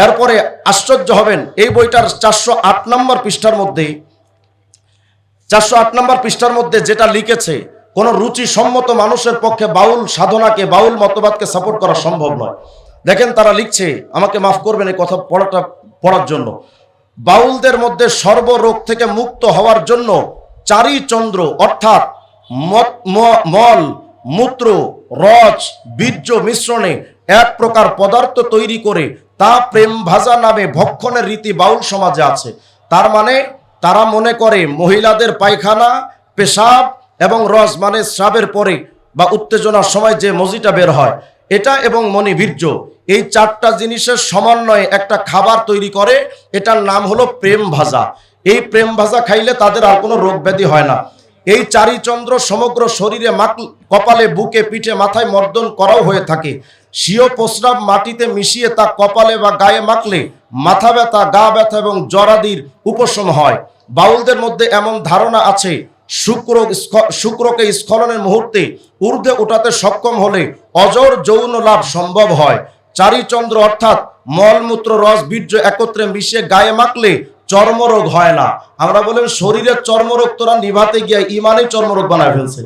এরপরে আশ্চর্য হবেন, এই বইটার 408 নম্বর পৃষ্ঠার মধ্যে 408 নম্বর পৃষ্ঠার মধ্যে যেটা লিখেছে, কোন রুচিসম্মত মানুষের পক্ষে বাউল সাধনাকে, বাউল মতবাদকে সাপোর্ট করা সম্ভব নয়। দেখেন তারা লিখছে, আমাকে মাফ করবেন এই কথা পড়ার জন্য, বাউলদের মধ্যে সর্বরোগ থেকে মুক্ত হওয়ার জন্য চারি চন্দ্র অর্থাৎ মল, মূত্র, রজ, বীর্য মিশ্রণে এক প্রকার পদার্থ তৈরি করে তা প্রেম ভাজা নামে ভক্ষণের রীতি বাউল সমাজে আছে। তার মানে তারা মনে করে মহিলাদের পায়খানা, পেশাব এবং রস মানে স্রাবের পরে বা উত্তেজনার সময় যে মজিটা বের হয়, এটা এবং মণিবীর্য, এই চারটা জিনিসের সমন্বয়ে একটা খাবার তৈরি করে, এটার নাম হলো প্রেম ভাজা। এই প্রেম ভাজা খাইলে তাদের আর কোনো রোগ ব্যাধি হয় না। এই চারি চন্দ্র সমগ্র শরীরে কপালে, বুকে, পিঠে, মাথায় মর্দন করাও হয়ে থাকে। স্বীয় প্রস্রাব মাটিতে মিশিয়ে তা কপালে বা গায়ে মাখলে মাথা ব্যথা, গা ব্যথা এবং জ্বরাদির উপশম হয়। বাউলদের মধ্যে এমন ধারণা আছে, শুক্রকে স্খলনের মুহূর্তে ঊর্ধ্বে ওঠাতে সক্ষম হলে অজর যৌন লাভ সম্ভব হয়। চারিচন্দ্র অর্থাৎ মলমূত্র, রস, বীর্য একত্রে মিশিয়ে গায়ে মাখলে চর্মরোগ হয় না। আমরা বলেন শরীরের চর্মরোগ তোরা নিভাতে গিয়ে ইমানই চর্মরোগ বানায় ফেলছে।